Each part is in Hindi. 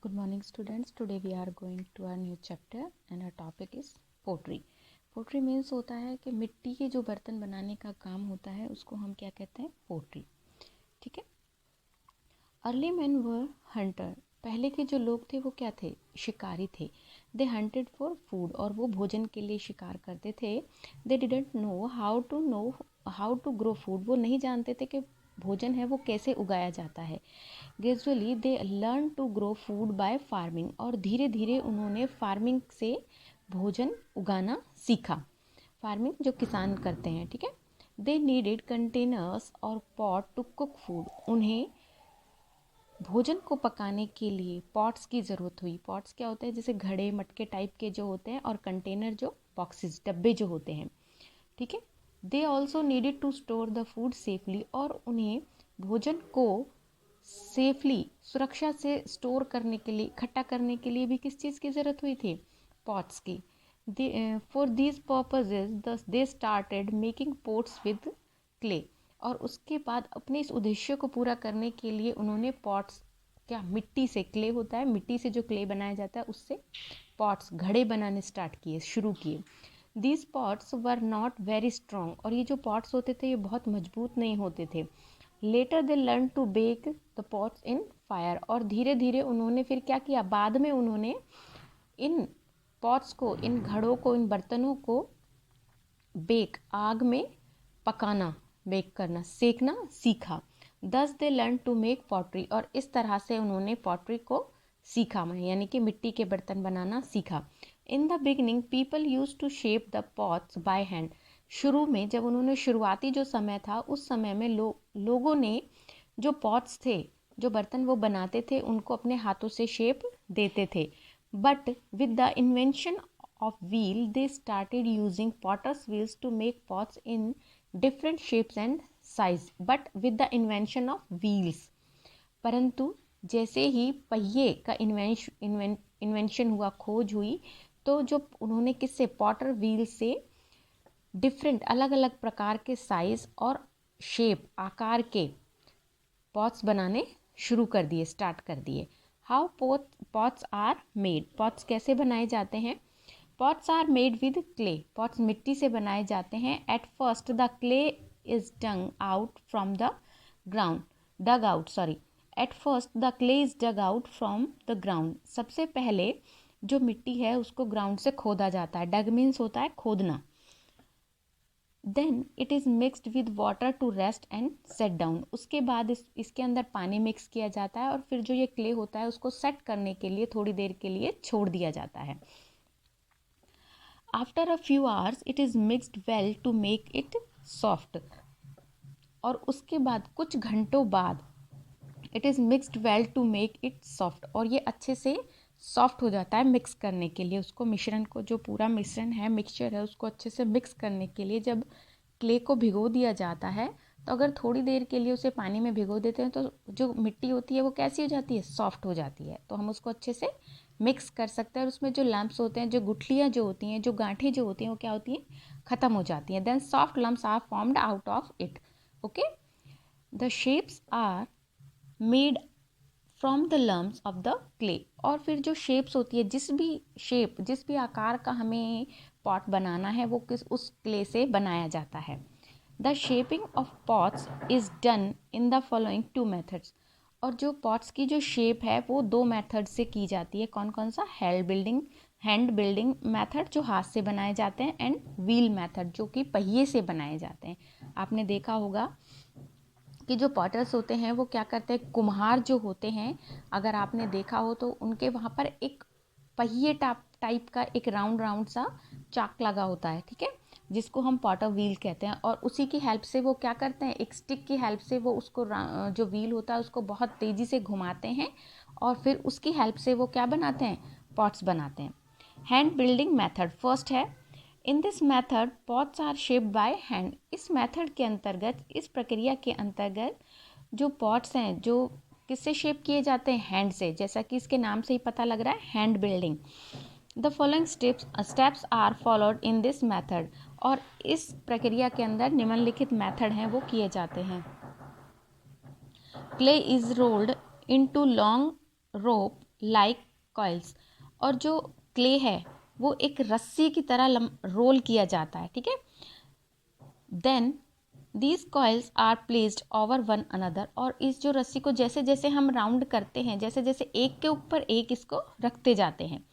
Good morning students. Today we are going to a new chapter and our topic is pottery. Pottery means होता है कि मिट्टी के जो बर्तन बनाने का काम होता है उसको हम क्या कहते हैं, पोट्री. ठीक है. अर्ली मैन वर हंटर. पहले के जो लोग थे वो क्या थे, शिकारी थे. दे हंटेड फॉर फूड, और वो भोजन के लिए शिकार करते थे. They didn't know how to grow food. वो नहीं जानते थे कि भोजन है वो कैसे उगाया जाता है. Gradually they learn to grow food by farming, और धीरे धीरे उन्होंने फार्मिंग से भोजन उगाना सीखा. फार्मिंग जो किसान करते हैं, ठीक है. दे नीडेड कंटेनर्स और पॉट टू कुक फूड. उन्हें भोजन को पकाने के लिए पॉट्स की ज़रूरत हुई. पॉट्स क्या होते हैं, जैसे घड़े मटके टाइप के जो होते हैं, और कंटेनर जो बॉक्सेस डब्बे जो होते हैं, ठीक है. They also needed to store the food safely, और उन्हें भोजन को सेफली सुरक्षा से स्टोर करने के लिए, इकट्ठा करने के लिए भी किस चीज़ की ज़रूरत हुई थी, पॉट्स की. For these purposes they started making pots with clay. और उसके बाद अपने इस उद्देश्य को पूरा करने के लिए उन्होंने पॉट्स, क्या मिट्टी से, क्ले होता है, मिट्टी से जो क्ले बनाया जाता है उससे पॉट्स, घड़े बनाने शुरू किए. These pots were not very strong, और ये जो पॉट्स होते थे ये बहुत मजबूत नहीं होते थे. Later they learn to bake the pots in fire, और धीरे धीरे उन्होंने फिर क्या किया, बाद में उन्होंने इन पॉट्स को, इन घड़ों को, इन बर्तनों को बेक, आग में पकाना, बेक करना, सेकना सीखा. Thus they learn to make pottery, और इस तरह से उन्होंने पॉटरी को सीखा, यानी कि मिट्टी के बर्तन बनाना सीखा. In the beginning people use to shape the pots by hand. शुरू में जब उन्होंने, शुरुआती जो समय था उस समय में लोगों ने जो पॉट्स थे, जो बर्तन वो बनाते थे, उनको अपने हाथों से शेप देते थे. But with the invention of wheel they started using potter's wheels to make pots in different shapes and size. But with the invention of wheels, परंतु जैसे ही पहिए का इन्वेंशन हुआ, खोज हुई, तो जो उन्होंने किससे, पॉटर व्हील से डिफरेंट, अलग अलग प्रकार के साइज और शेप, आकार के पॉट्स बनाने शुरू कर दिए, स्टार्ट कर दिए. How pots are made. Pots कैसे बनाए जाते हैं. Pots are made with clay. Pots मिट्टी से बनाए जाते हैं. At first the clay is dug out from the ground. At first the clay is dug out from the ground. सबसे पहले जो मिट्टी है उसको ग्राउंड से खोदा जाता है. डग मीन्स होता है खोदना. Then it is mixed with water to rest and set down. उसके बाद इसके अंदर पानी मिक्स किया जाता है, और फिर जो ये क्ले होता है उसको सेट करने के लिए थोड़ी देर के लिए छोड़ दिया जाता है. After a few hours it is mixed well to make it soft. और उसके बाद कुछ घंटों बाद it is mixed well to make it soft, और ये अच्छे से सॉफ्ट हो जाता है मिक्स करने के लिए. उसको, मिश्रण को, जो पूरा मिश्रण है, मिक्सचर है, उसको अच्छे से मिक्स करने के लिए जब क्ले को भिगो दिया जाता है, तो अगर थोड़ी देर के लिए उसे पानी में भिगो देते हैं तो जो मिट्टी होती है वो कैसी हो जाती है, सॉफ्ट हो जाती है. तो हम उसको अच्छे से मिक्स कर सकते हैं, और उसमें जो लम्प्स होते हैं, जो गुठलियाँ जो होती हैं, जो गांठें जो होती हैं, वो क्या होती हैं, ख़त्म हो जाती हैं. Then soft lumps are formed out of it. Okay. The shapes are made from the lumps of the clay. और फिर जो शेप्स होती है, जिस भी आकार का हमें पॉट बनाना है, वो उस क्ले से बनाया जाता है. The shaping of pots is done in the following 2 methods. और जो पॉट्स की जो शेप है वो 2 मेथड से की जाती है. कौन कौन सा, हैंड बिल्डिंग मेथड जो हाथ से बनाए जाते हैं, एंड व्हील मेथड जो कि पहिए से बनाए जाते हैं. आपने देखा होगा कि जो पॉटर्स होते हैं वो क्या करते हैं, कुम्हार जो होते हैं, अगर आपने देखा हो तो उनके वहाँ पर एक पहिए टाइप का एक राउंड सा चाक लगा होता है, ठीक है, जिसको हम पॉटर व्हील कहते हैं. और उसी की हेल्प से वो क्या करते हैं, एक स्टिक की हेल्प से वो उसको, जो व्हील होता है उसको बहुत तेज़ी से घुमाते हैं, और फिर उसकी हेल्प से वो क्या बनाते हैं, पॉट्स बनाते हैं. हैंड बिल्डिंग मेथड फर्स्ट है. In this method pots are shaped by hand. इस मैथड के अंतर्गत, इस प्रक्रिया के अंतर्गत जो पॉट्स हैं, जो किससे शेप किए जाते हैं, हैंड से, जैसा कि इसके नाम से ही पता लग रहा है, hand building. The following steps are followed in this method. और इस प्रक्रिया के अंदर निम्नलिखित मैथड हैं वो किए जाते हैं. Clay is rolled into long rope like coils, और जो क्ले है वो एक रस्सी की तरह रोल किया जाता है, ठीक है। Then these coils are placed over one another, और इस जो रस्सी को जैसे जैसे हम राउंड करते हैं, जैसे जैसे एक के ऊपर एक इसको रखते जाते हैं,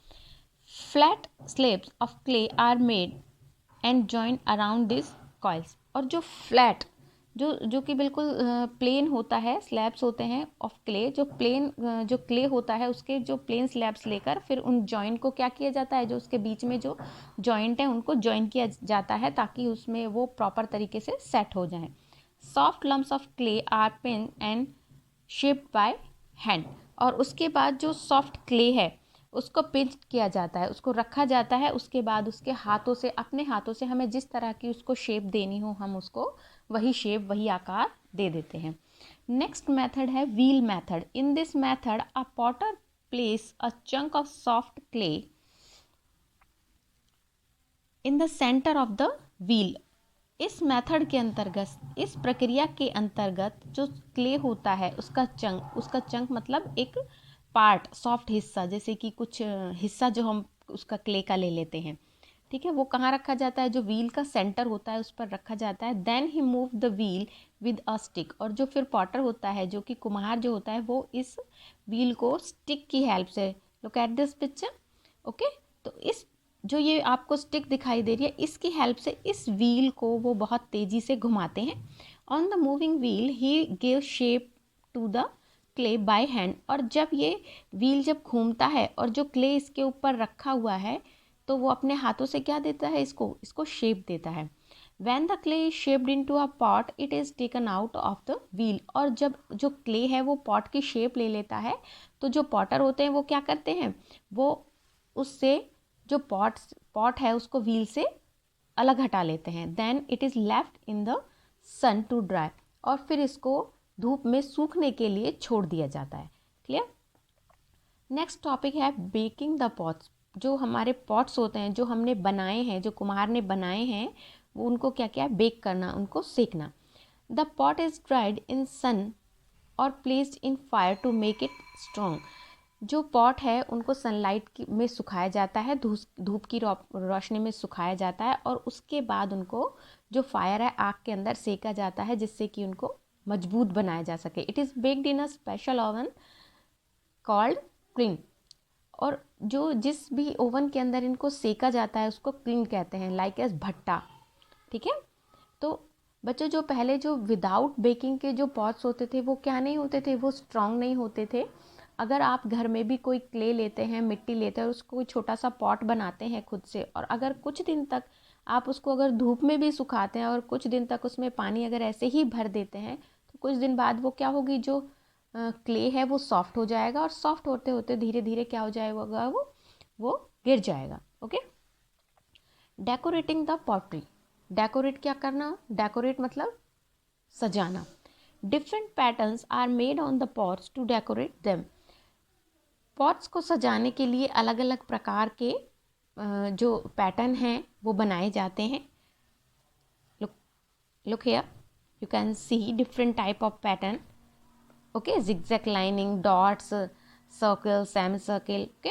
flat slabs of clay are made and join around this coils, और जो फ्लैट जो कि बिल्कुल प्लेन होता है, स्लैब्स होते हैं ऑफ क्ले, जो प्लेन जो क्ले होता है उसके जो प्लेन स्लैब्स लेकर फिर उन जॉइंट को क्या किया जाता है, जो उसके बीच में जो जॉइंट है उनको जॉइन किया जाता है ताकि उसमें वो प्रॉपर तरीके से सेट हो जाए। Soft lumps of clay are pin and shaped by hand, और उसके बाद जो सॉफ्ट क्ले है उसको पिंच किया जाता है, उसको रखा जाता है, उसके बाद उसके हाथों से, अपने हाथों से हमें जिस तरह की उसको शेप देनी हो हम उसको वही शेप वही आकार दे देते हैं। नेक्स्ट मेथड है wheel method. In this method a Potter place a chunk of soft clay in the centre of the wheel. इस मेथड के अंतर्गत, इस प्रक्रिया के अंतर्गत जो क्ले होता है उसका चंक मतलब एक पार्ट, सॉफ्ट हिस्सा, जैसे कि कुछ हिस्सा जो हम उसका क्ले का ले लेते हैं, ठीक है, वो कहाँ रखा जाता है, जो व्हील का सेंटर होता है उस पर रखा जाता है। Then he move the wheel with a stick, और जो फिर पॉटर होता है, जो कि कुम्हार जो होता है, वो इस व्हील को स्टिक की हेल्प से, look at this picture, okay, तो इस जो ये आपको स्टिक दिखाई दे रही है इसकी हेल्प से इस व्हील को वो बहुत तेज़ी से घुमाते हैं। On the moving wheel he give shape to the clay by hand, और जब ये व्हील जब घूमता है और जो क्ले इसके ऊपर रखा हुआ है तो वो अपने हाथों से क्या देता है, इसको शेप देता है। When the clay is shaped into a pot, it is taken out of the wheel, और जब जो क्ले है वो पॉट की शेप ले लेता है तो जो पॉटर होते हैं वो क्या करते हैं, वो उससे जो पॉट है उसको व्हील से अलग हटा लेते हैं। Then it is left in the sun to dry, और फिर इसको धूप में सूखने के लिए छोड़ दिया जाता है। क्लियर। नेक्स्ट टॉपिक है बेकिंग द पॉट्स। जो हमारे पॉट्स होते हैं जो हमने बनाए हैं, जो कुम्हार ने बनाए हैं, वो उनको क्या क्या है, बेक करना, उनको सेकना। The pot is dried in sun और placed in fire to make it strong. जो पॉट है उनको सनलाइट में सुखाया जाता है, धूप की रोशनी में सुखाया जाता है, और उसके बाद उनको जो फायर है आग के अंदर सेका जाता है जिससे कि उनको मजबूत बनाया जा सके। It is baked in a special oven called clean, और जो जिस भी ओवन के अंदर इनको सेका जाता है उसको क्लिन कहते हैं, लाइक एज भट्टा, ठीक है। तो बच्चों जो पहले जो विदाउट बेकिंग के जो पॉट्स होते थे वो क्या नहीं होते थे, वो स्ट्रॉन्ग नहीं होते थे। अगर आप घर में भी कोई क्ले लेते हैं, मिट्टी लेते हैं और उसको कोई छोटा सा पॉट बनाते हैं खुद से, और अगर कुछ दिन तक आप उसको अगर धूप में भी सुखाते हैं और कुछ दिन तक उसमें पानी अगर ऐसे ही भर देते हैं तो कुछ दिन बाद वो क्या होगी, जो क्ले है वो सॉफ्ट हो जाएगा, और सॉफ्ट होते होते धीरे धीरे क्या हो जाएगा, वो गिर जाएगा। Okay. Decorating the pottery. Decorate क्या करना, डेकोरेट मतलब सजाना। Different patterns are made on the pots to decorate them. Pots को सजाने के लिए अलग अलग प्रकार के जो पैटर्न हैं वो बनाए जाते हैं। Look here, you can see different type of pattern, okay, zigzag lining, dots, circle, semi circle, okay.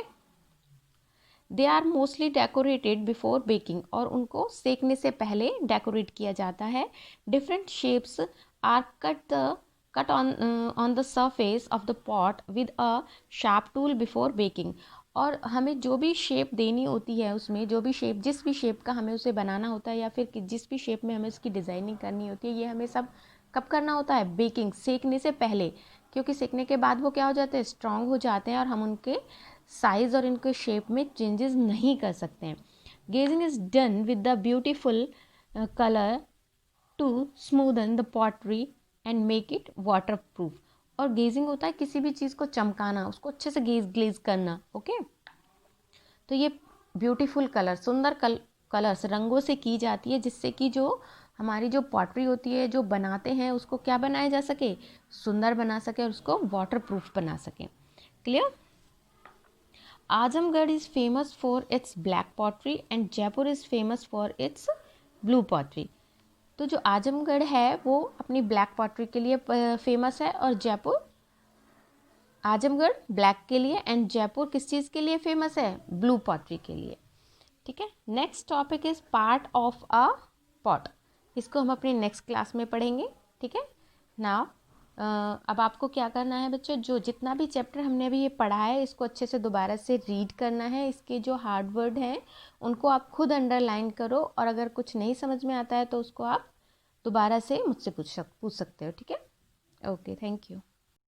They are mostly decorated before baking, और उनको सेकने से पहले डेकोरेट किया जाता है। Different shapes are cut on the surface of the pot with a sharp tool before baking, और हमें जो भी शेप देनी होती है उसमें, जो भी शेप, जिस भी शेप का हमें उसे बनाना होता है या फिर जिस भी शेप में हमें उसकी डिज़ाइनिंग करनी होती है, ये हमें सब कब करना होता है, बेकिंग, सेकने से पहले, क्योंकि सेकने के बाद वो क्या हो जाते हैं, स्ट्रांग हो जाते हैं और हम उनके साइज़ और इनके शेप में चेंजेस नहीं कर सकते हैं। Glazing is done with the beautiful colour to smoothen the pottery and make it waterproof. और गेजिंग होता है किसी भी चीज़ को चमकाना, उसको अच्छे से ग्लेज करना, ओके। तो ये ब्यूटीफुल कलर, सुंदर कलर्स रंगों से की जाती है जिससे कि जो हमारी जो पॉटरी होती है जो बनाते हैं उसको क्या बनाया जा सके, सुंदर बना सके और उसको वाटर प्रूफ बना सके। Clear. Azamgarh is famous for its black pottery and Jaipur is famous for its blue pottery. तो जो आजमगढ़ है वो अपनी ब्लैक पॉटरी के लिए फेमस है और जयपुर आजमगढ़ ब्लैक के लिए एंड जयपुर किस चीज़ के लिए फेमस है? ब्लू पॉटरी के लिए। ठीक है, next topic is part of a pot. इसको हम अपनी नेक्स्ट क्लास में पढ़ेंगे। ठीक है, नाउ अब आपको क्या करना है बच्चों, जो जितना भी चैप्टर हमने अभी ये पढ़ा है इसको अच्छे से दोबारा से रीड करना है। इसके जो हार्ड वर्ड हैं उनको आप खुद अंडरलाइन करो, और अगर कुछ नहीं समझ में आता है तो उसको आप दोबारा से मुझसे पूछ सकते हो। ठीक है, ओके, थैंक यू।